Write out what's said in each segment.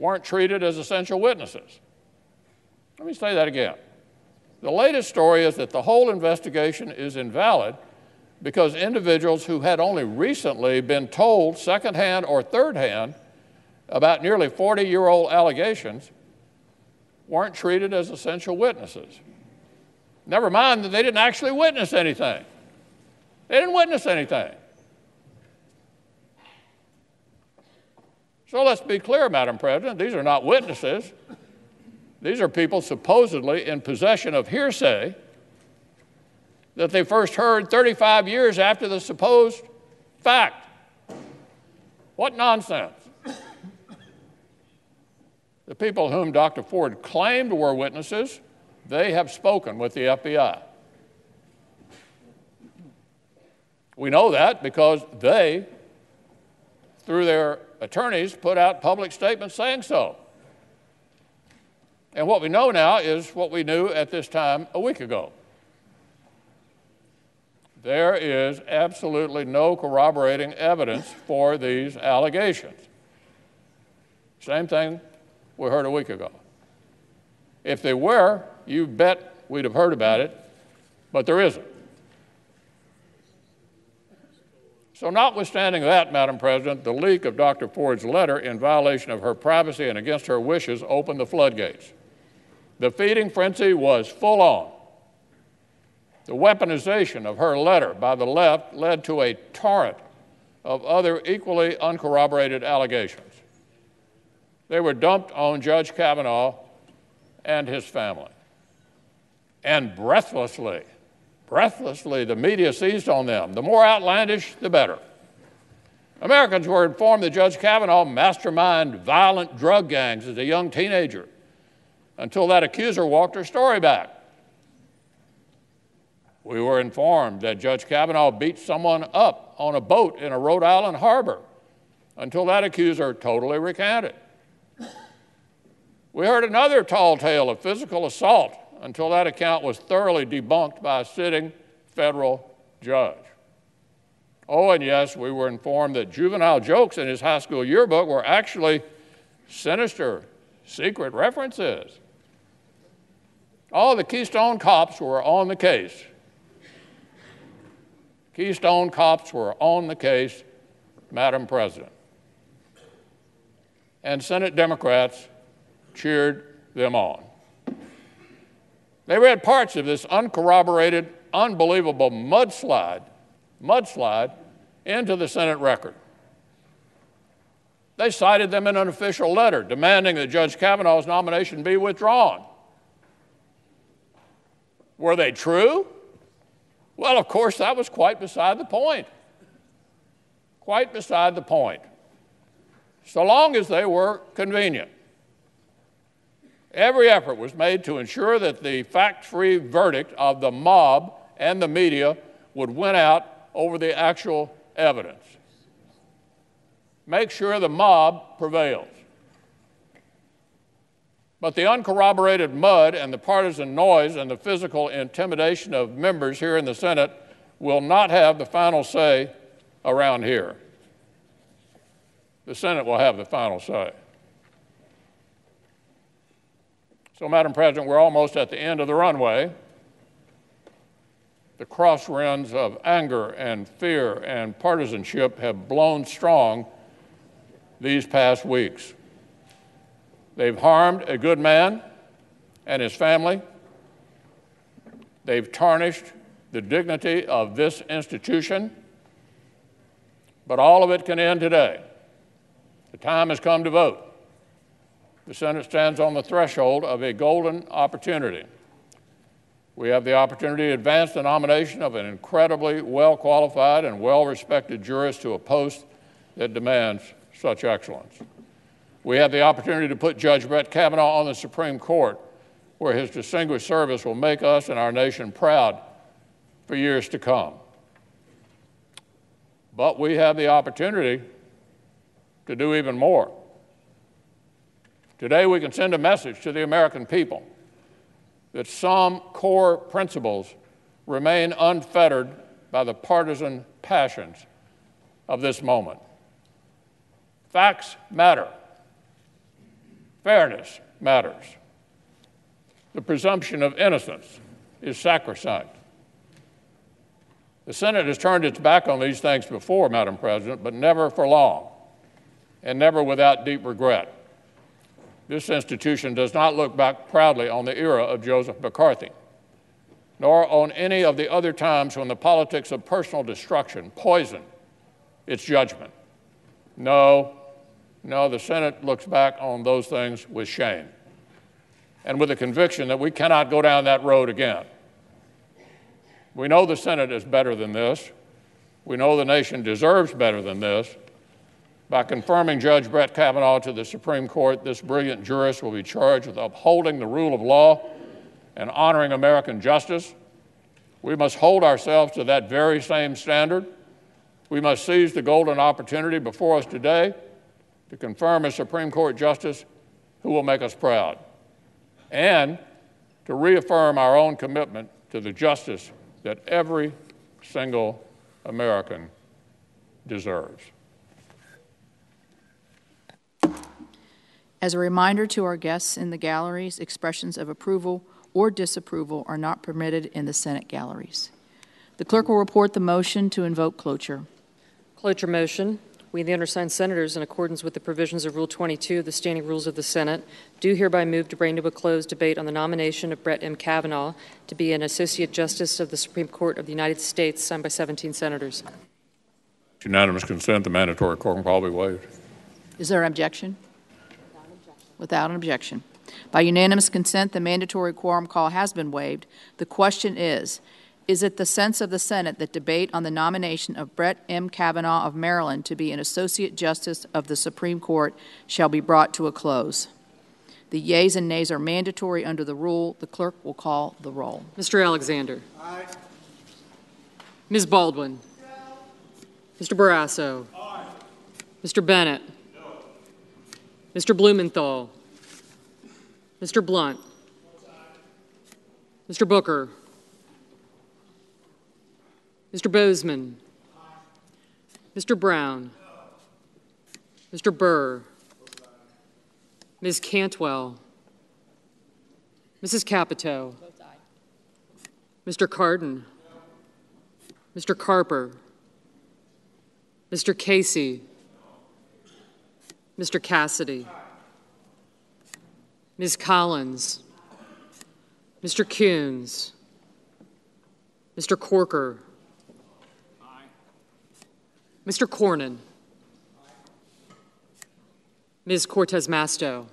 weren't treated as essential witnesses. Let me say that again. The latest story is that the whole investigation is invalid because individuals who had only recently been told secondhand or thirdhand about nearly 40-year-old allegations weren't treated as essential witnesses. Never mind that they didn't actually witness anything. They didn't witness anything. So let's be clear, Madam President, these are not witnesses. These are people supposedly in possession of hearsay that they first heard 35 years after the supposed fact. What nonsense. The people whom Dr. Ford claimed were witnesses, they have spoken with the FBI. We know that because they, through their attorneys, put out public statements saying so. And what we know now is what we knew at this time a week ago. There is absolutely no corroborating evidence for these allegations. Same thing we heard a week ago. If they were, you bet we'd have heard about it, but there isn't. So notwithstanding that, Madam President, the leak of Dr. Ford's letter in violation of her privacy and against her wishes opened the floodgates. The feeding frenzy was full on. The weaponization of her letter by the left led to a torrent of other equally uncorroborated allegations. They were dumped on Judge Kavanaugh and his family. And breathlessly, the media seized on them. The more outlandish, the better. Americans were informed that Judge Kavanaugh masterminded violent drug gangs as a young teenager until that accuser walked her story back. We were informed that Judge Kavanaugh beat someone up on a boat in a Rhode Island harbor until that accuser totally recanted. We heard another tall tale of physical assault until that account was thoroughly debunked by a sitting federal judge. Oh, and yes, we were informed that juvenile jokes in his high school yearbook were actually sinister, secret references. All the Keystone cops were on the case. Keystone cops were on the case, Madam President. And Senate Democrats cheered them on. They read parts of this uncorroborated, unbelievable mudslide into the Senate record. They cited them in an official letter demanding that Judge Kavanaugh's nomination be withdrawn. Were they true? Well, of course, that was quite beside the point. Quite beside the point. So long as they were convenient. Every effort was made to ensure that the fact-free verdict of the mob and the media would win out over the actual evidence. Make sure the mob prevails. But the uncorroborated mud and the partisan noise and the physical intimidation of members here in the Senate will not have the final say around here. The Senate will have the final say. So, Madam President, we're almost at the end of the runway. The crosswinds of anger and fear and partisanship have blown strong these past weeks. They've harmed a good man and his family. They've tarnished the dignity of this institution. But all of it can end today. The time has come to vote. The Senate stands on the threshold of a golden opportunity. We have the opportunity to advance the nomination of an incredibly well-qualified and well-respected jurist to a post that demands such excellence. We have the opportunity to put Judge Brett Kavanaugh on the Supreme Court, where his distinguished service will make us and our nation proud for years to come. But we have the opportunity to do even more. Today, we can send a message to the American people that some core principles remain unfettered by the partisan passions of this moment. Facts matter. Fairness matters. The presumption of innocence is sacrosanct. The Senate has turned its back on these things before, Madam President, but never for long, and never without deep regret. This institution does not look back proudly on the era of Joseph McCarthy, nor on any of the other times when the politics of personal destruction poisoned its judgment. No, the Senate looks back on those things with shame and with a conviction that we cannot go down that road again. We know the Senate is better than this. We know the nation deserves better than this. By confirming Judge Brett Kavanaugh to the Supreme Court, this brilliant jurist will be charged with upholding the rule of law and honoring American justice. We must hold ourselves to that very same standard. We must seize the golden opportunity before us today to confirm a Supreme Court justice who will make us proud, and to reaffirm our own commitment to the justice that every single American deserves. As a reminder to our guests in the galleries, expressions of approval or disapproval are not permitted in the Senate galleries. The clerk will report the motion to invoke cloture. Cloture motion. We, the undersigned senators, in accordance with the provisions of Rule 22 of the Standing Rules of the Senate, do hereby move to bring to a close debate on the nomination of Brett M. Kavanaugh to be an Associate Justice of the Supreme Court of the United States, signed by 17 senators. Unanimous consent, the mandatory quorum call be waived. Is there an objection? Without an objection. By unanimous consent, the mandatory quorum call has been waived. The question is it the sense of the Senate that debate on the nomination of Brett M. Kavanaugh of Maryland to be an Associate Justice of the Supreme Court shall be brought to a close? The yeas and nays are mandatory under the rule. The clerk will call the roll. Mr. Alexander. Aye. Ms. Baldwin. No. Mr. Barrasso. Aye. Mr. Bennett. No. Mr. Blumenthal. Mr. Blunt. Mr. Booker. Mr. Bozeman. Mr. Brown. Mr. Burr. Ms. Cantwell. Mrs. Capito. Mr. Cardin. Mr. Carper. Mr. Casey. Mr. Cassidy. Ms. Collins. Mr. Coons. Mr. Corker. Mr. Cornyn. Ms. Cortez Masto.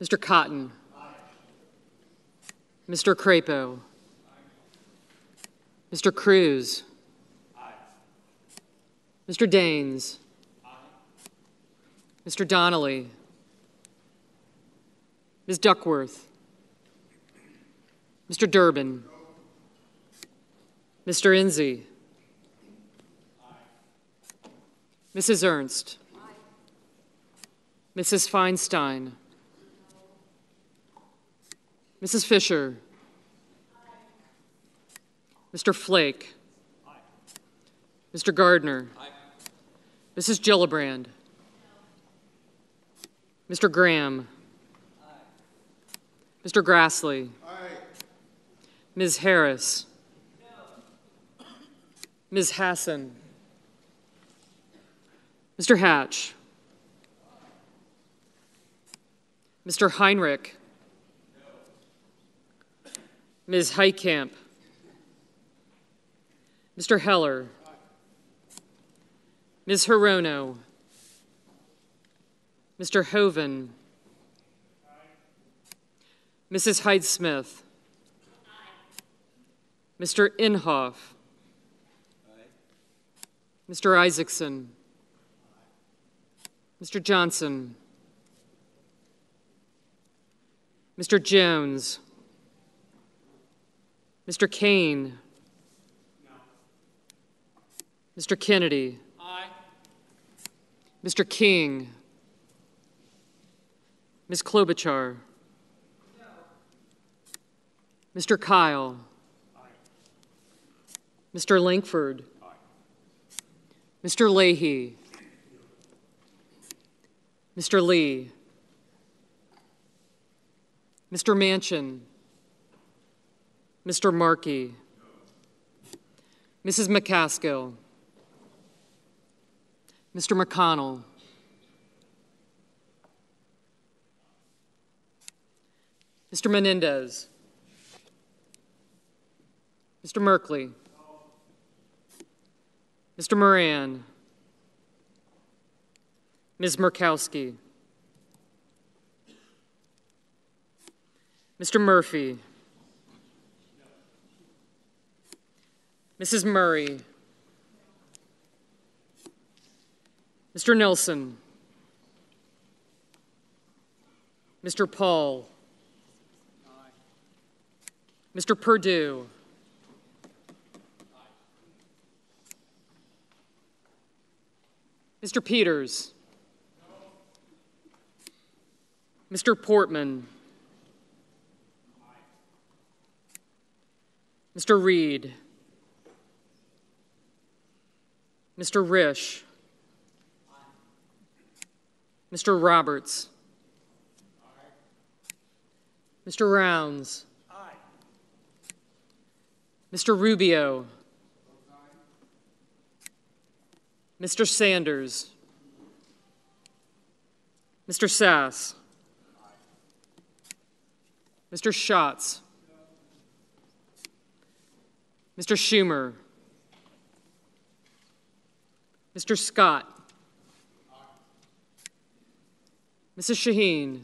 Mr. Cotton. Mr. Crapo. Mr. Cruz. Mr. Daines. Mr. Donnelly. Ms. Duckworth. Mr. Durbin. Mr. Enzi. Mrs. Ernst. Mrs. Feinstein. Mrs. Fisher. Mr. Flake. Mr. Gardner. Mrs. Gillibrand. Mr. Graham. Mr. Grassley. Ms. Harris. Ms. Hassan. Mr. Hatch. Mr. Heinrich. Ms. Heitkamp. Mr. Heller. Ms. Hirono. Mr. Hoven. Mrs. Hyde-Smith. Mr. Inhofe. Mr. Isaacson. Mr. Johnson. Mr. Jones. Mr. Kane. Mr. Kennedy. Mr. King. Ms. Klobuchar. Mr. Kyle. Mr. Lankford. Mr. Leahy. Mr. Lee, Mr. Manchin, Mr. Markey, Mrs. McCaskill, Mr. McConnell, Mr. Menendez, Mr. Merkley, Mr. Moran, Ms. Murkowski, Mr. Murphy, Mrs. Murray, Mr. Nelson, Mr. Paul, Mr. Perdue, Mr. Peters, Mr. Portman, Mr. Reed, Mr. Risch, Mr. Roberts, Mr. Rounds, Mr. Rubio, Mr. Sanders, Mr. Sass, Mr. Schatz, Mr. Schumer, Mr. Scott, Mrs. Shaheen,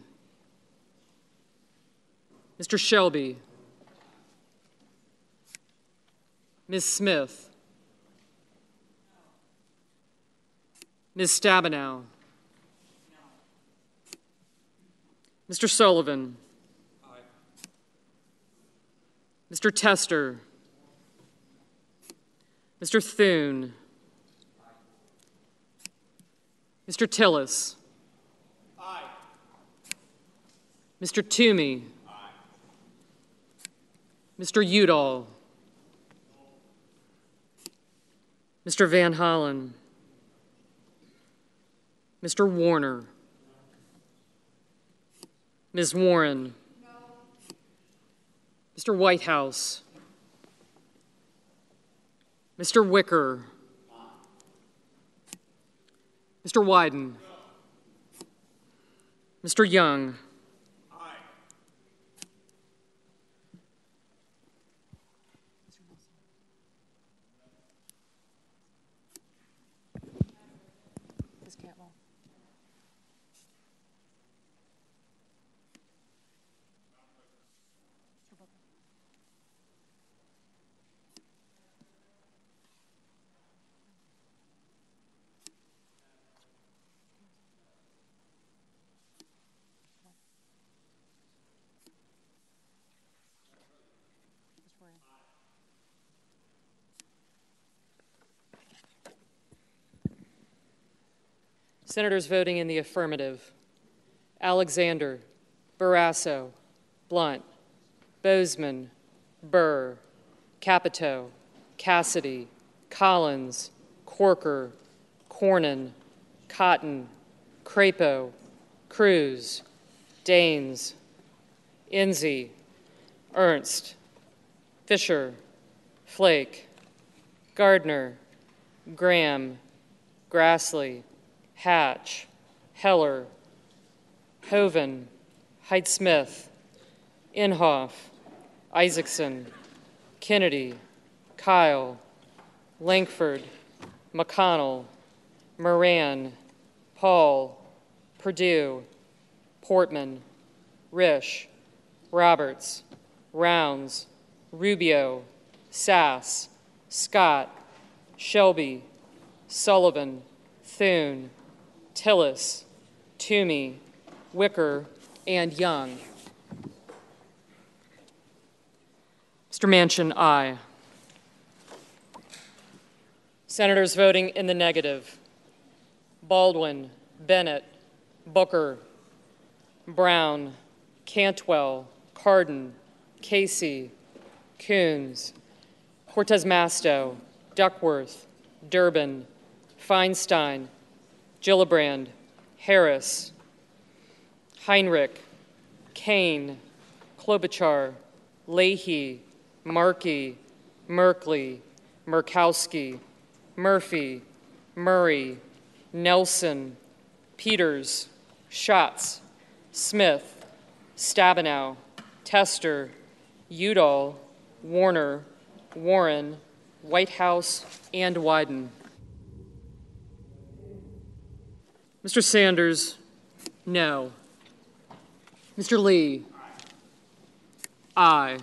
Mr. Shelby, Ms. Smith, Ms. Stabenow, Mr. Sullivan, Mr. Tester, Mr. Thune, Mr. Tillis, Mr. Toomey, Mr. Udall, Mr. Van Hollen, Mr. Warner, Ms. Warren, Mr. Whitehouse, Mr. Wicker, Mr. Wyden, Mr. Young, Senators voting in the affirmative: Alexander, Barrasso, Blunt, Bozeman, Burr, Capito, Cassidy, Collins, Corker, Cornyn, Cotton, Crapo, Cruz, Daines, Enzi, Ernst, Fisher, Flake, Gardner, Graham, Grassley, Hatch, Heller, Hoeven, Hyde-Smith, Inhofe, Isaacson, Kennedy, Kyle, Lankford, McConnell, Moran, Paul, Perdue, Portman, Risch, Roberts, Rounds, Rubio, Sass, Scott, Shelby, Sullivan, Thune, Tillis, Toomey, Wicker, and Young. Mr. Manchin, aye. Senators voting in the negative: Baldwin, Bennett, Booker, Brown, Cantwell, Cardin, Casey, Coons, Cortez Masto, Duckworth, Durbin, Feinstein, Gillibrand, Harris, Heinrich, Kane, Klobuchar, Leahy, Markey, Merkley, Murkowski, Murphy, Murray, Nelson, Peters, Schatz, Smith, Stabenow, Tester, Udall, Warner, Warren, Whitehouse, and Wyden. Mr. Sanders, no. Mr. Lee, aye.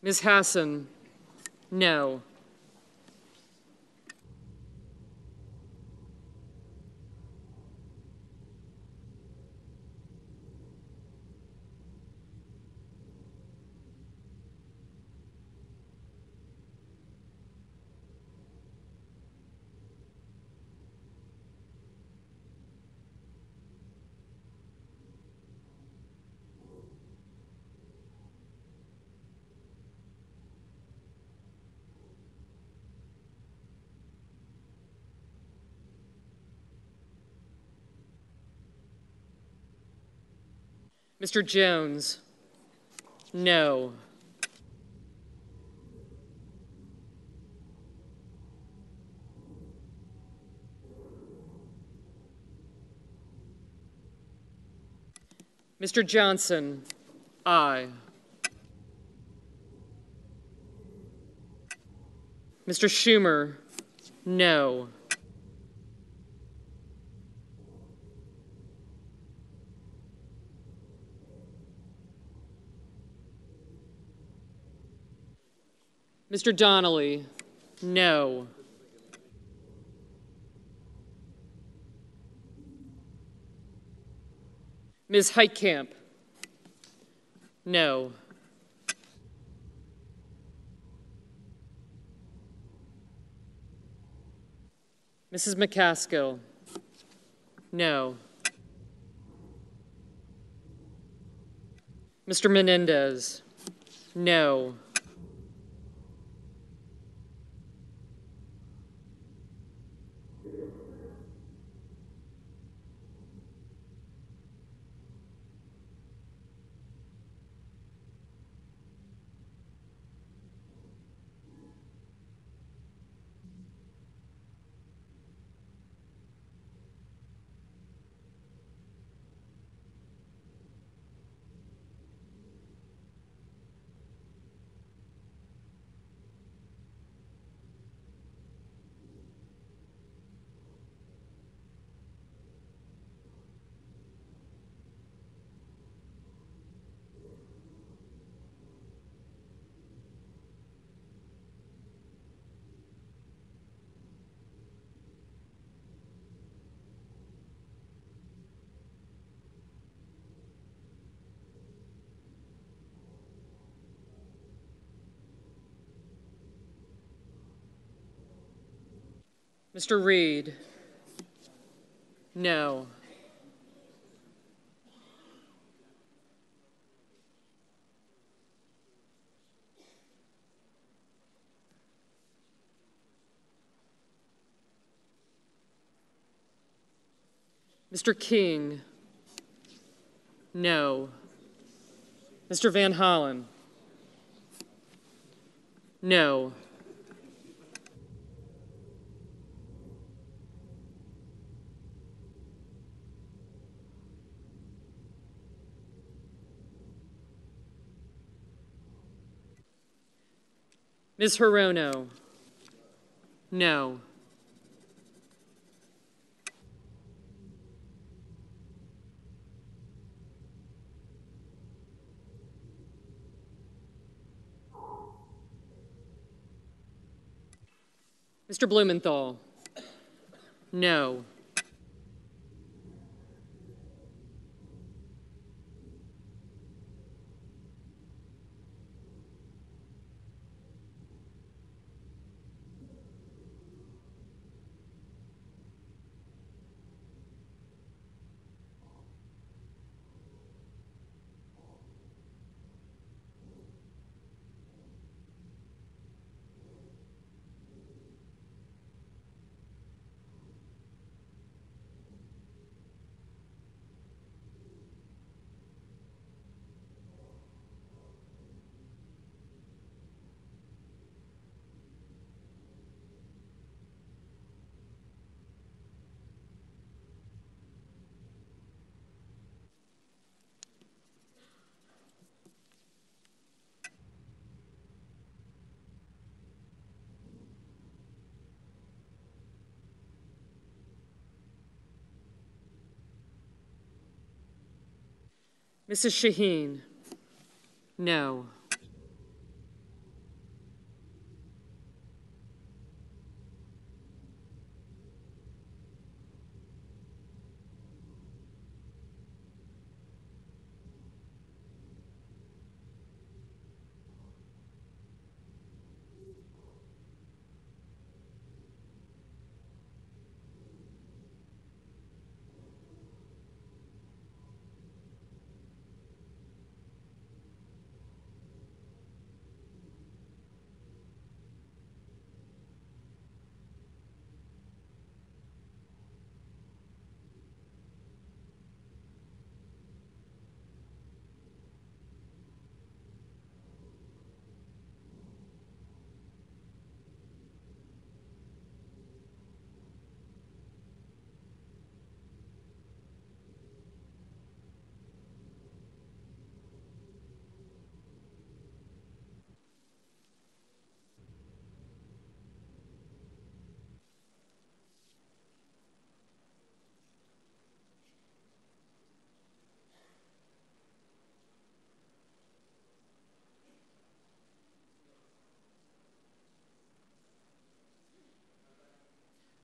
Ms. Hassan, no. Mr. Jones, no. Mr. Johnson, aye. Mr. Schumer, no. Mr. Donnelly, no. Ms. Heitkamp, no. Mrs. McCaskill, no. Mr. Menendez, no. Mr. Reed, no. Mr. King, no. Mr. Van Hollen, no. Ms. Hirono, no. Mr. Blumenthal, no. Mrs. Shaheen? No.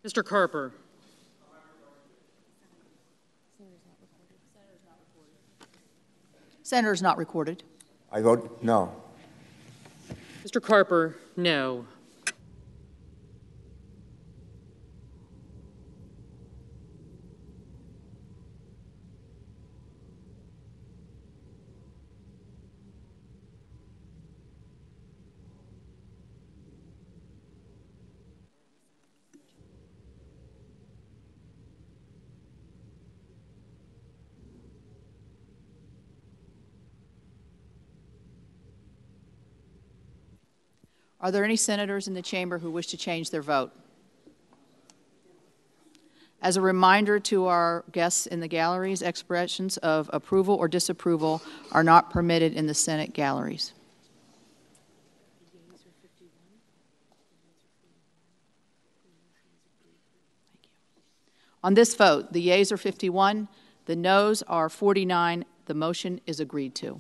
Mr. Carper? Senator is not recorded. I vote no. Mr. Carper? No. Are there any senators in the chamber who wish to change their vote? As a reminder to our guests in the galleries, expressions of approval or disapproval are not permitted in the Senate galleries. On this vote, the yeas are 51, the noes are 49. The motion is agreed to.